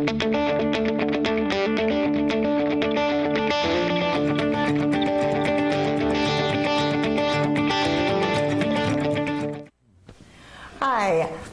Hi,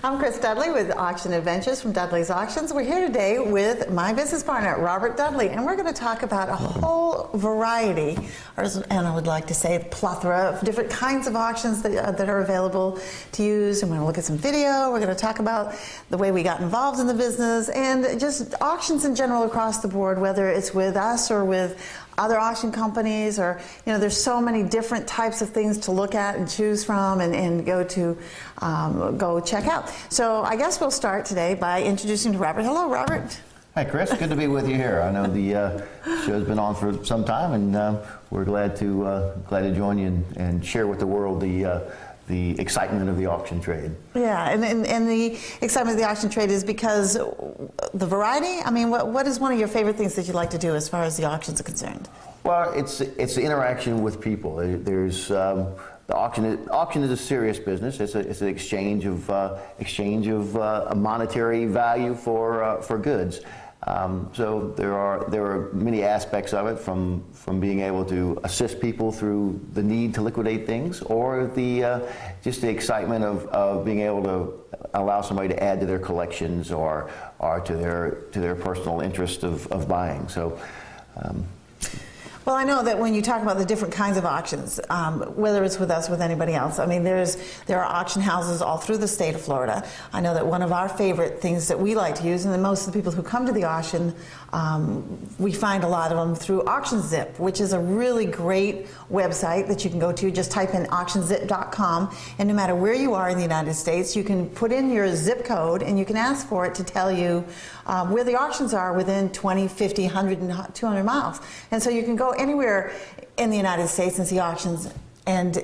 I'm Chris Dudley with Auction Adventures from Dudley's Auctions. We're here today with my business partner, Robert Dudley, and we're going to talk about a whole variety, and I would like to say plethora of different kinds of auctions that are available to use. And we're going to look at some video. We're going to talk about the way we got involved in the business and just auctions in general across the board, whether it's with us or with other auction companies, or there's so many different types of things to look at and choose from and go check out. So I guess we'll start today by introducing to Robert. Hello, Robert. Hi, Chris. Good to be with you here. I know the show's been on for some time, and we're glad to join you and share with the world the excitement of the auction trade. Yeah, and the excitement of the auction trade is because the variety. I mean, what is one of your favorite things that you like to do as far as the auctions are concerned? Well, it's the interaction with people. There's the auction is a serious business. It's an exchange of a monetary value for goods. So there are many aspects of it, from being able to assist people through the need to liquidate things, or just the excitement of being able to allow somebody to add to their collections or to their personal interest of buying. So. Well, I know that when you talk about the different kinds of auctions, whether it's with us, with anybody else, I mean, there are auction houses all through the state of Florida. I know that one of our favorite things that we like to use, and that most of the people who come to the auction, we find a lot of them through AuctionZip, which is a really great website that you can go to. Just type in auctionzip.com, and no matter where you are in the United States, you can put in your zip code and you can ask for it to tell you where the auctions are within 20, 50, 100, and 200 miles. And so you can go anywhere in the United States and see auctions, and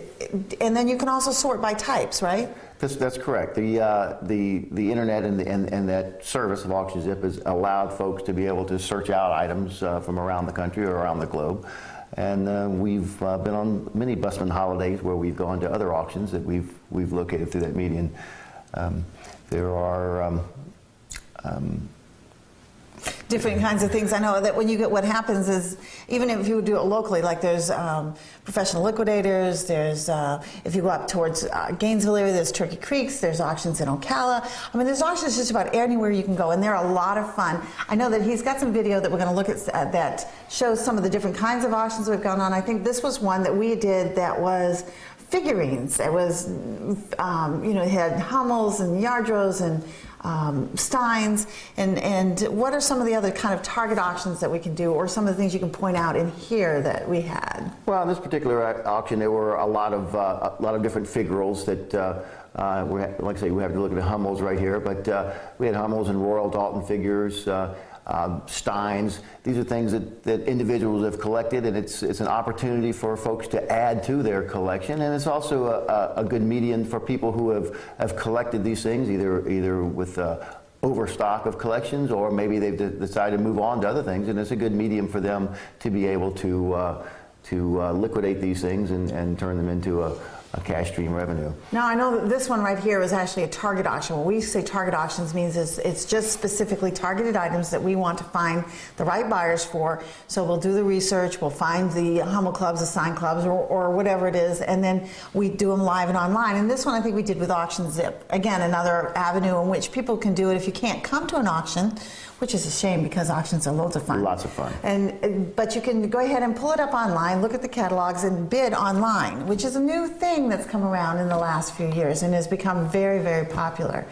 then you can also sort by types, right? That's correct. The internet and that service of AuctionZip has allowed folks to be able to search out items from around the country or around the globe. And we've been on many Busman holidays where we've gone to other auctions that we've located through that medium. There are different kinds of things. I know that when you get, what happens is, even if you do it locally, like there's professional liquidators, there's, if you go up towards Gainesville area, there's Turkey Creeks, there's auctions in Ocala. I mean, there's auctions just about anywhere you can go, and they're a lot of fun. I know that he's got some video that we're going to look at that shows some of the different kinds of auctions we've gone on. I think this was one that we did that was figurines. It was, it had Hummels and Yardros and Steins, and what are some of the other kind of target auctions that we can do, or some of the things you can point out in here that we had? Well, in this particular auction, there were a lot of different figurals that, like I say, we have to look at the Hummels right here, but we had Hummels and Royal Dalton figures, Steins. These are things that individuals have collected, and it's an opportunity for folks to add to their collection, and it's also a good medium for people who have collected these things, either with overstock of collections, or maybe they've decided to move on to other things, and it's a good medium for them to be able to liquidate these things and turn them into a cash stream revenue. Now, I know that this one right here is actually a target auction. When we say target auctions, means it's just specifically targeted items that we want to find the right buyers for. So we'll do the research, we'll find the Hummel clubs, the sign clubs, or whatever it is, and then we do them live and online. And this one I think we did with AuctionZip. Again, another avenue in which people can do it if you can't come to an auction, which is a shame because auctions are loads of fun. Lots of fun. But you can go ahead and pull it up online, look at the catalogs, and bid online, which is a new thing that's come around in the last few years and has become very, very popular.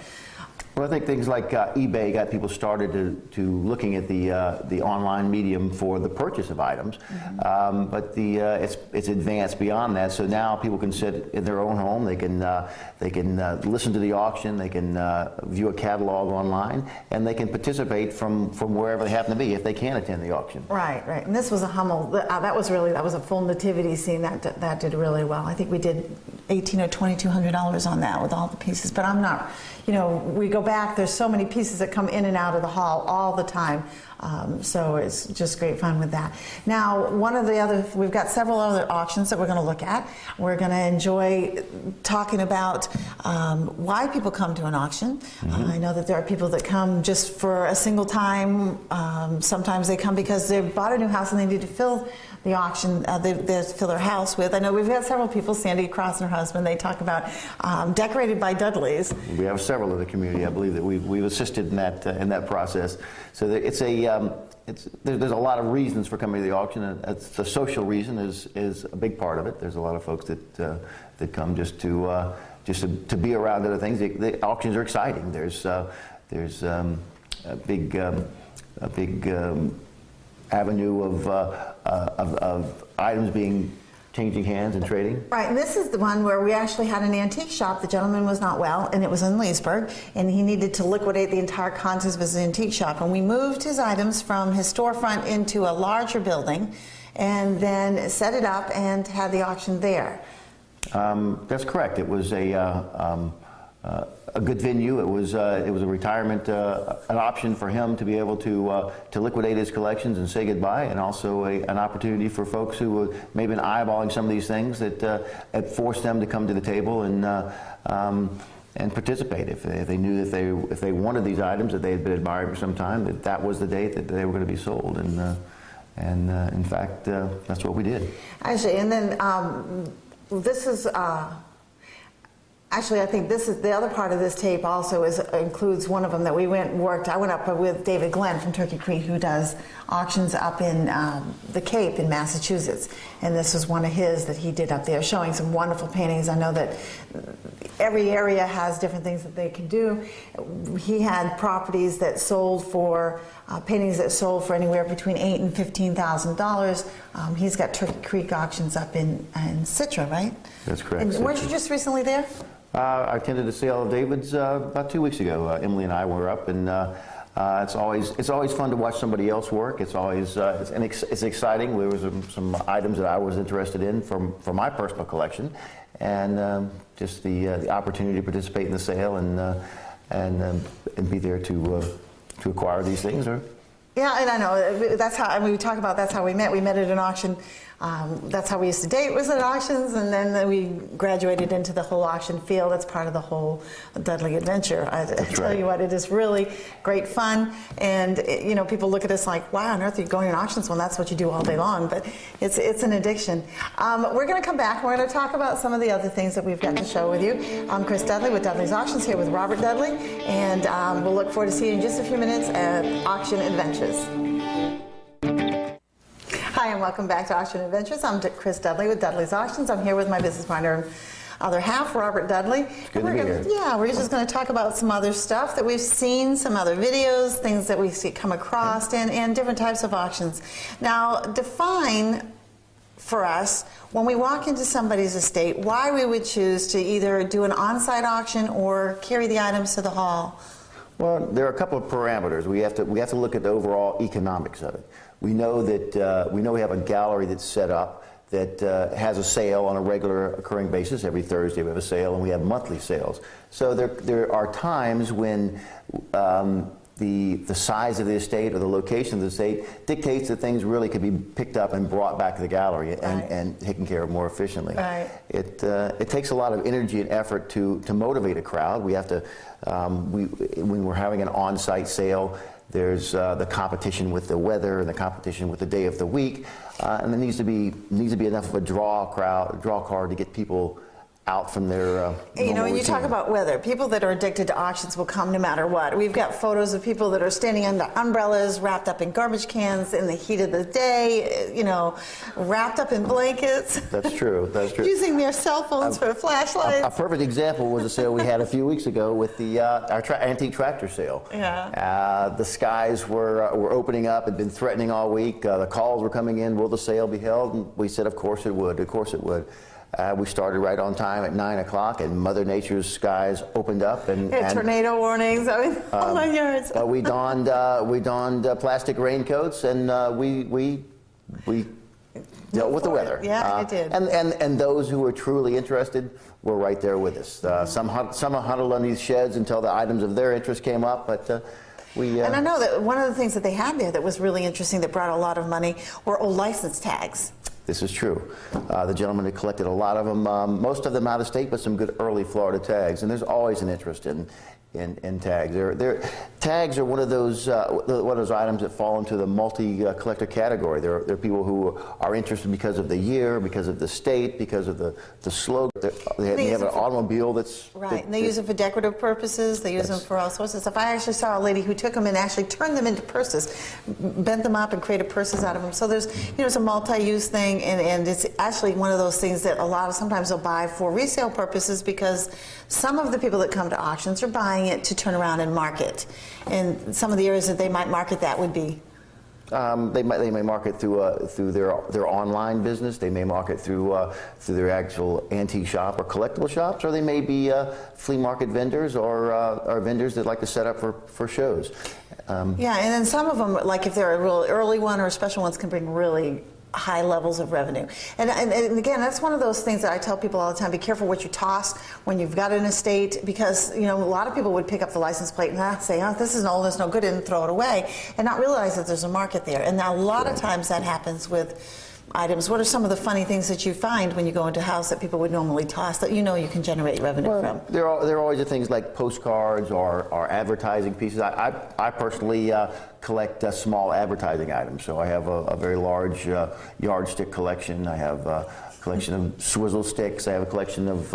Well, I think things like eBay got people started to looking at the online medium for the purchase of items, but it's advanced beyond that. So now people can sit in their own home. They can listen to the auction. They can view a catalog online, and they can participate from wherever they happen to be if they can attend the auction. Right, right. And this was a Hummel. That was a full nativity scene. That did really well. I think we did $1,800 or $2,200 on that with all the pieces. But I'm not. you know, we go back, there's so many pieces that come in and out of the hall all the time. So it's just great fun with that. Now, we've got several other auctions that we're going to look at. We're going to enjoy talking about why people come to an auction. I know that there are people that come just for a single time. Sometimes they come because they bought a new house and they need to fill the auction, they fill their house with. I know we've had several people, Sandy Cross and her husband, they talk about Decorated by Dudley's. We have several in the community, I believe, that we've assisted in that process. So there's a lot of reasons for coming to the auction, and the social reason is a big part of it. There's a lot of folks that come just to be around other things. The auctions are exciting. There's a big avenue of items changing hands and trading. Right, and this is the one where we actually had an antique shop. The gentleman was not well, and it was in Leesburg, and he needed to liquidate the entire contents of his antique shop. And we moved his items from his storefront into a larger building, and then set it up and had the auction there. That's correct. It was a good venue. It was a retirement, an option for him to be able to liquidate his collections and say goodbye, and also an opportunity for folks who were maybe eyeballing some of these things that had forced them to come to the table and participate. If they knew that if they wanted these items that they had been admiring for some time, that was the date that they were going to be sold, and in fact, that's what we did. Actually, and then this is. Actually, I think this is the other part of this tape. Also, includes one of them that we worked. I went up with David Glenn from Turkey Creek, who does auctions up in the Cape in Massachusetts, and this was one of his that he did up there, showing some wonderful paintings. I know that every area has different things that they can do. He had properties that sold for paintings that sold for anywhere between $8,000 and $15,000. He's got Turkey Creek auctions up in Citra, right? That's correct. And weren't you just recently there? I attended a sale of David's about 2 weeks ago. Emily and I were up, and it's always fun to watch somebody else work. It's always it's exciting. There was some items that I was interested in from my personal collection, and just the opportunity to participate in the sale and be there to acquire these things. Yeah, and I know that's how. I mean, we talk about that's how we met. We met at an auction. That's how we used to date, was at auctions, and then we graduated into the whole auction field. That's part of the whole Dudley adventure. I tell you what, it is really great fun, and you know, people look at us like, "Why on earth are you going to auctions when that's what you do all day long?" But it's an addiction. We're going to come back. We're going to talk about some of the other things that we've got to show with you. I'm Chris Dudley with Dudley's Auctions, here with Robert Dudley, and we'll look forward to seeing you in just a few minutes at Auction Adventures. Hi, and welcome back to Auction Adventures. I'm Chris Dudley with Dudley's Auctions. I'm here with my business partner and other half, Robert Dudley. It's good to be here. Yeah, we're just going to talk about some other stuff that we've seen, some other videos, things that we come across, and different types of auctions. Now, define for us, when we walk into somebody's estate, why we would choose to either do an on-site auction or carry the items to the hall. Well, there are a couple of parameters. We have to look at the overall economics of it. We know that we have a gallery that's set up that has a sale on a regular occurring basis. Every Thursday we have a sale, and we have monthly sales. So there are times when the size of the estate or the location of the estate dictates that things really could be picked up and brought back to the gallery and taken care of more efficiently. Right. It takes a lot of energy and effort to motivate a crowd. We have to when we're having an on-site sale, there's the competition with the weather and the competition with the day of the week, and there needs to be enough of a draw card to get people out from their you know, when you routine. talk about weather, people that are addicted to auctions will come no matter what. We've got photos of people that are standing under umbrellas, wrapped up in garbage cans in the heat of the day, you know, wrapped up in blankets. That's true. That's true. Using their cell phones for flashlights. A perfect example was a sale we had a few weeks ago with the our antique tractor sale. Yeah. The skies were opening up. Had been threatening all week. The calls were coming in. Will the sale be held? And we said, of course it would. Of course it would. We started right on time at 9 o'clock, and Mother Nature's skies opened up, and tornado warnings. I mean, oh my yards. we donned plastic raincoats, and we dealt with the weather. Yeah, it did. And those who were truly interested were right there with us. Some huddled on these sheds until the items of their interest came up, but and I know that one of the things that they had there that was really interesting that brought a lot of money were old license tags. This is true. The gentleman had collected a lot of them, most of them out of state, but some good early Florida tags. And there's always an interest in tags. Tags are one of those items that fall into the multi-collector category. There are people who are interested because of the year, because of the state, because of the slogan. They have an automobile that's... Right, and they use them for decorative purposes. They use them for all sorts of stuff. I actually saw a lady who took them and actually turned them into purses, bent them up and created purses out of them. So there's, it's a multi-use thing, and it's actually one of those things that sometimes they'll buy for resale purposes because some of the people that come to auctions are buying it to turn around and market. And some of the areas that they might market that would be? They may market through their online business. They may market through their actual antique shop or collectible shops, or they may be flea market vendors or vendors that like to set up for shows. Yeah, and then some of them, like if they're a real early one or special ones, can bring really high levels of revenue. And again, that's one of those things that I tell people all the time, be careful what you toss when you've got an estate, because a lot of people would pick up the license plate and say, oh, this is old, it's no good, and throw it away, and not realize that there's a market there. And now a lot of times that happens with items. What are some of the funny things that you find when you go into a house that people would normally toss that you can generate revenue from? There are always the things like postcards or advertising pieces. I personally collect small advertising items. So I have a very large yardstick collection. I have a collection of swizzle sticks. I have a collection of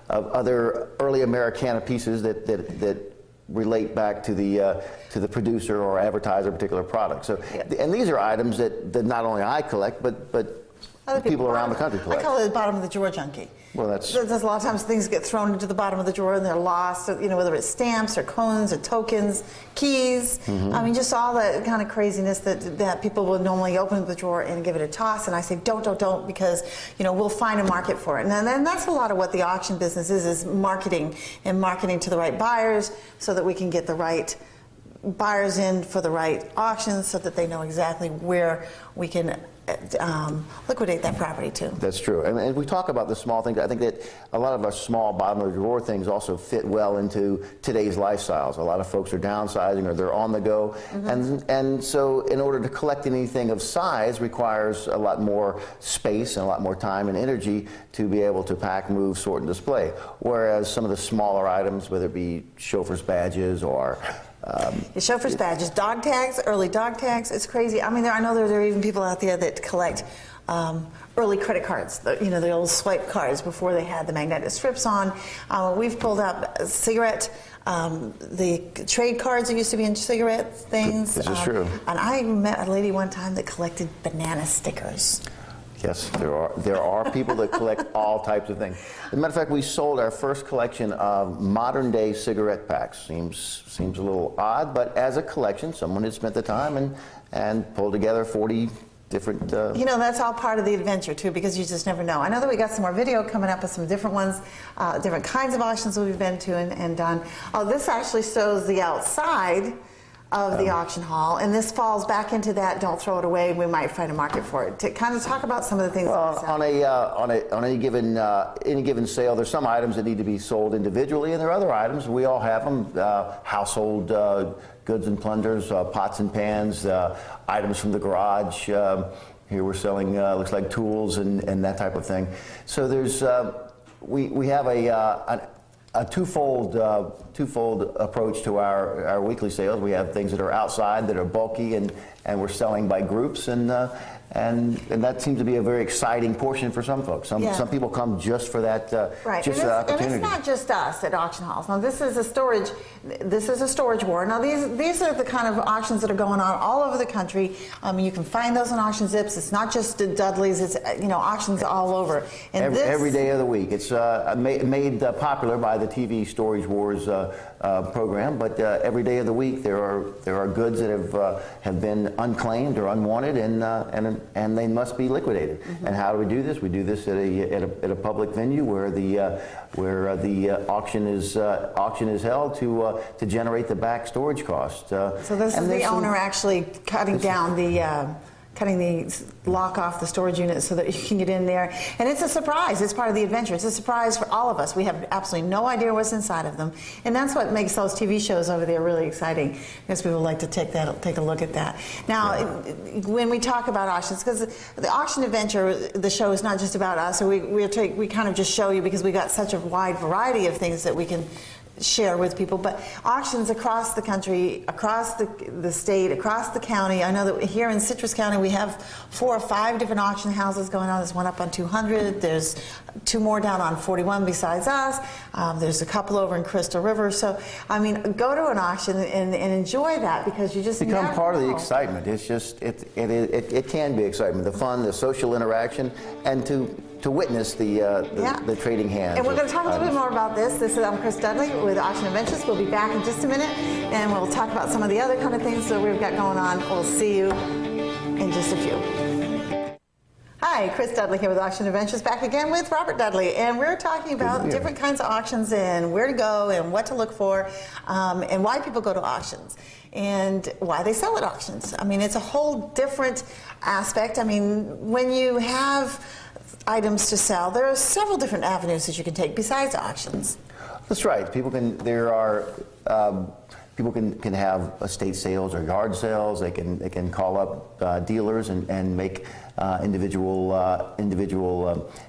other early Americana pieces that relate back to the producer or advertiser of a particular product. So, and these are items that not only I collect, but other people around the country collect. I call it the bottom of the drawer junkie. Well, there's a lot of times things get thrown into the bottom of the drawer and they're lost. Whether it's stamps or coins or tokens, keys. Mm-hmm. I mean, just all that kind of craziness that people would normally open the drawer and give it a toss. And I say, don't, because we'll find a market for it. And then that's a lot of what the auction business is marketing, and marketing to the right buyers so that we can get the right buyers in for the right auctions so that they know exactly where we can liquidate that property to. That's true. And we talk about the small things. I think that a lot of our small bottom of the drawer things also fit well into today's lifestyles. A lot of folks are downsizing or they're on the go. Mm-hmm. And so in order to collect anything of size requires a lot more space and a lot more time and energy to be able to pack, move, sort, and display. Whereas some of the smaller items, whether it be chauffeur's badges or chauffeur's badges, dog tags, early dog tags, it's crazy. I mean, I know there are even people out there that collect early credit cards, the old swipe cards before they had the magnetic strips on. We've pulled up cigarette, the trade cards that used to be in cigarette things. This is true. And I met a lady one time that collected banana stickers. Yes, there are people that collect all types of things. As a matter of fact, we sold our first collection of modern-day cigarette packs. Seems a little odd, but as a collection, someone had spent the time and pulled together 40 different... that's all part of the adventure, too, because you just never know. I know that we got some more video coming up with some different ones, different kinds of auctions that we've been to and done. Oh, this actually shows the outside of the auction hall, and this falls back into that. Don't throw it away. We might find a market for it. To kind of talk about some of the things. Well, on any given sale, there's some items that need to be sold individually, and there are other items. We all have them. Household goods and plunders, pots and pans, items from the garage. Here we're selling looks like tools and that type of thing. So there's we have a twofold approach to our weekly sales. We have things that are outside that are bulky and we're selling by groups, and that seems to be a very exciting portion for some folks. Some people come just for that just for that opportunity. And it's not just us at auction halls. Now this is a storage war. Now these are the kind of auctions that are going on all over the country. You can find those on Auction Zips. It's not just Dudley's. It's auctions all over. And every day of the week. It's made popular by the TV Storage Wars program. But every day of the week there are goods that have been unclaimed or unwanted and they must be liquidated. Mm-hmm. And how do we do this? We do this at a public venue where the auction is held to generate the back storage cost. So this is the owner actually cutting down the cutting the lock off the storage unit so that you can get in there. And it's a surprise. It's part of the adventure. It's a surprise for all of us. We have absolutely no idea what's inside of them. And that's what makes those TV shows over there really exciting, because people like to take a look at that. Now, when we talk about auctions, because the auction adventure, the show is not just about us, so we kind of just show you because we got such a wide variety of things that we can share with people, but auctions across the country, across the state, across the county. I know that here in Citrus County we have 4 or 5 different auction houses going on. There's one up on 200, there's 2 more down on 41 besides us, there's a couple over in Crystal River. So I mean, go to an auction and enjoy that, because you just become part of the know. excitement. It's just, it can be excitement, the fun, the social interaction, and to witness the trading hands. And we're going to talk a little bit more about this. I'm Chris Dudley with Auction Adventures. We'll be back in just a minute, and we'll talk about some of the other kind of things that we've got going on. We'll see you in just a few. Hi, Chris Dudley here with Auction Adventures, back again with Robert Dudley, and we're talking about different kinds of auctions and where to go and what to look for, and why people go to auctions and why they sell at auctions. I mean, it's a whole different aspect. I mean, when you have items to sell, there are several different avenues that you can take besides auctions. That's right. People can have estate sales or yard sales. They can call up dealers and make individual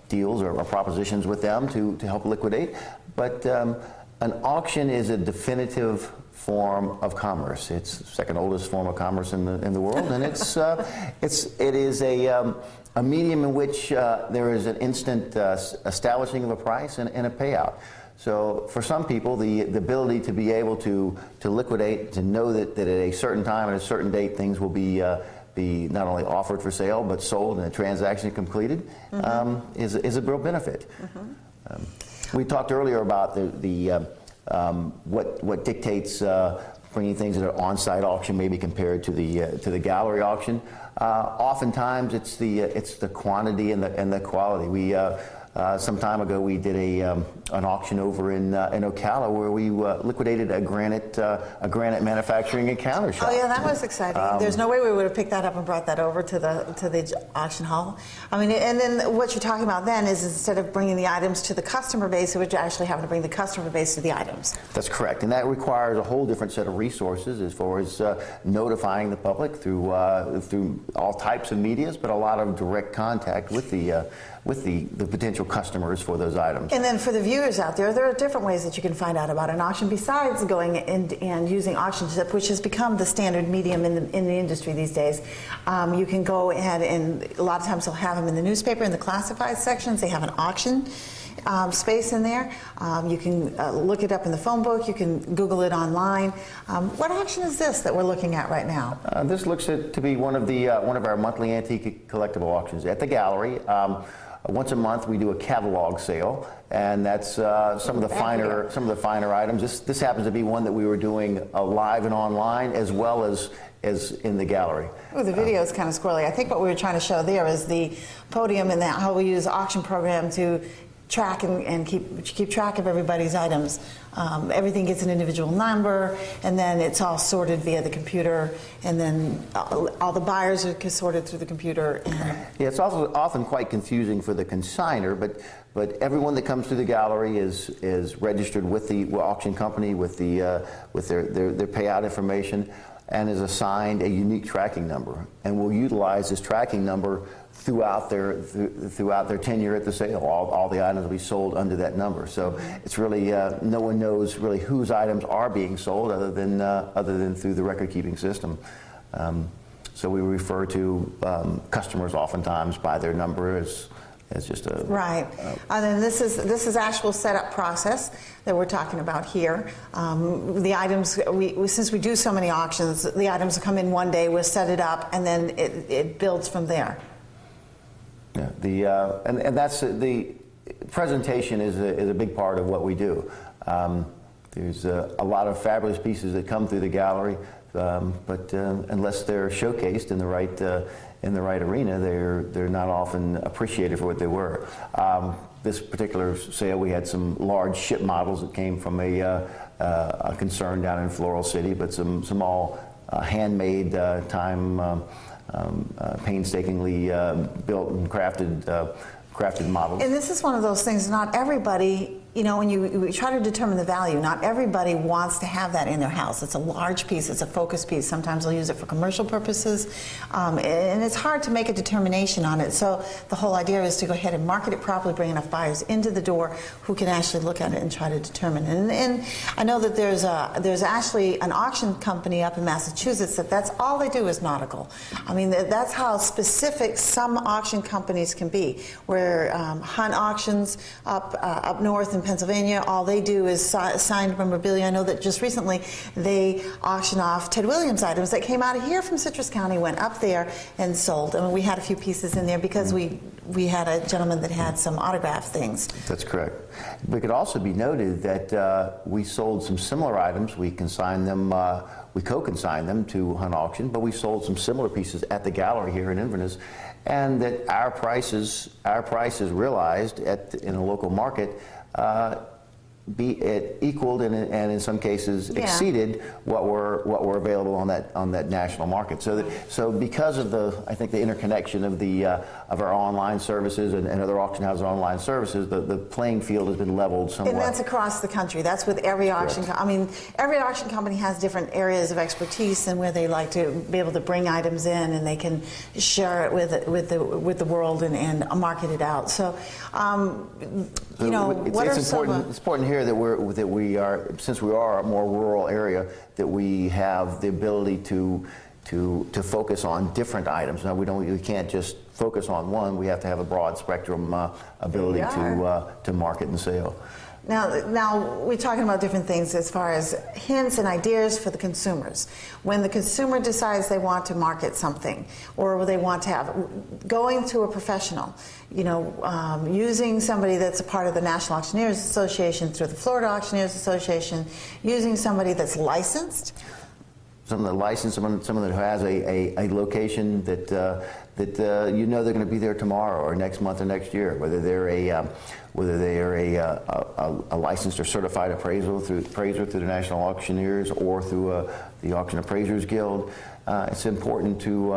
deals or propositions with them to help liquidate. But an auction is a definitive form of commerce. It's the second oldest form of commerce in the world, and it is a medium in which there is an instant establishing of a price and a payout. So for some people, the ability to be able to liquidate, to know that at a certain time and a certain date things will be not only offered for sale but sold and a transaction completed, is a real benefit. We talked earlier about what dictates bringing things at an on-site auction, maybe compared to the gallery auction. Oftentimes, it's the quantity and the quality. Some time ago, we did an auction over in Ocala where we liquidated a granite manufacturing and counter shop. Oh yeah, that was exciting. There's no way we would have picked that up and brought that over to the auction hall. I mean, and then what you're talking about then is, instead of bringing the items to the customer base, it would actually having to bring the customer base to the items. That's correct, and that requires a whole different set of resources as far as notifying the public through all types of medias, but a lot of direct contact with the potential customers for those items. And then for the viewers out there are different ways that you can find out about an auction besides going and using AuctionTip, which has become the standard medium in the industry these days. You can go ahead, and a lot of times they'll have them in the newspaper, in the classified sections. They have an auction space in there. You can look it up in the phone book. You can Google it online. What auction is this that we're looking at right now? This looks to be one of our monthly antique collectible auctions at the gallery. Once a month, we do a catalog sale, and that's some of the finer items. This happens to be one that we were doing live and online, as well as in the gallery. Oh, the video is kind of squirrely. I think what we were trying to show there is the podium and how we use auction program to track and keep track of everybody's items. Everything gets an individual number, and then it's all sorted via the computer, and then all the buyers are sorted through the computer. Yeah, it's also often quite confusing for the consignor, but everyone that comes through the gallery is registered with the auction company with their payout information, and is assigned a unique tracking number, and will utilize this tracking number throughout their tenure at the sale. All the items will be sold under that number. So it's really no one knows really whose items are being sold other than through the record keeping system. So we refer to customers oftentimes by their number as just a right. And then this is actual setup process that we're talking about here. The items, since we do so many auctions, the items will come in one day, we'll set it up, and then it builds from there. Yeah, and that's the presentation is a big part of what we do. There's a lot of fabulous pieces that come through the gallery, but unless they're showcased in the right arena, they're not often appreciated for what they were. This particular sale, we had some large ship models that came from a concern down in Floral City, but some all handmade time painstakingly built and crafted models. And this is one of those things, not everybody, you know, when you try to determine the value, not everybody wants to have that in their house. It's a large piece, it's a focus piece. Sometimes they'll use it for commercial purposes, and it's hard to make a determination on it. So the whole idea is to go ahead and market it properly, bring enough buyers into the door who can actually look at it and try to determine it. And I know that there's actually an auction company up in Massachusetts that's all they do is nautical. I mean, that's how specific some auction companies can be, where Hunt Auctions up north in Pennsylvania, all they do is signed memorabilia. I know that just recently they auctioned off Ted Williams items that came out of here from Citrus County, went up there and sold. I mean, we had a few pieces in there because we had a gentleman that had some autograph things. That's correct. It could also be noted that we sold some similar items. We consigned them, we co-consigned them to Hunt Auction, but we sold some similar pieces at the gallery here in Inverness, and that our prices realized in a local market equaled and in some cases exceeded what were available on that national market. So because of I think the interconnection of our online services and other auction houses' online services, the playing field has been leveled somewhat. And that's across the country. That's with every auction. I mean, every auction company has different areas of expertise and where they like to be able to bring items in, and they can share it with the world and market it out. So, you know, it's important here that we are, since we are a more rural area, that we have the ability to focus on different items. Now we can't just focus on one. We have to have a broad spectrum ability to market and sell. Now we're talking about different things as far as hints and ideas for the consumers. When the consumer decides they want to market something, or they want to have, going to a professional, you know, using somebody that's a part of the National Auctioneers Association through the Florida Auctioneers Association, using somebody that's licensed. Someone that licensed, someone that has a location that you know they're going to be there tomorrow or next month or next year, whether they're a licensed or certified appraiser through the National Auctioneers or through the Auction Appraisers Guild. It's important to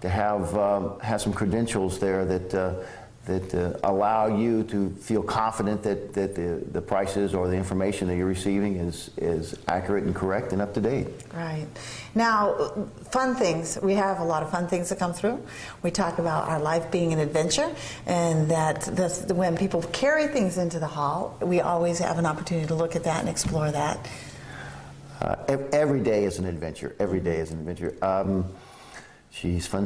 have some credentials there that allow you to feel confident that the prices or the information that you're receiving is accurate and correct and up to date. Right. Now, fun things. We have a lot of fun things that come through. We talk about our life being an adventure, and that when people carry things into the hall, we always have an opportunity to look at that and explore that. Every day is an adventure. Every day is an adventure. Fun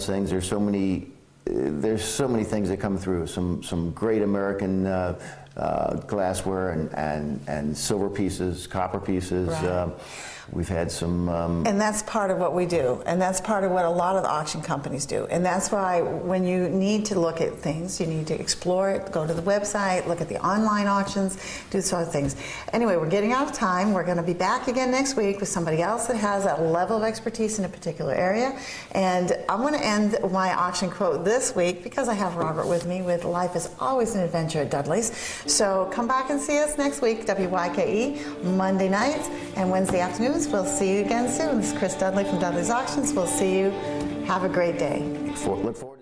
things. There's so many things that come through. Some great American glassware and silver pieces, copper pieces. Right. We've had some... and that's part of what we do, and that's part of what a lot of the auction companies do. And that's why when you need to look at things, you need to explore it, go to the website, look at the online auctions, do sort of things. Anyway, we're getting out of time. We're going to be back again next week with somebody else that has that level of expertise in a particular area. And I'm going to end my auction quote this week, because I have Robert with me, with "Life is always an adventure at Dudley's." So come back and see us next week, WYKE, Monday nights and Wednesday afternoons. We'll see you again soon. This is Chris Dudley from Dudley's Auctions. We'll see you. Have a great day. Look forward to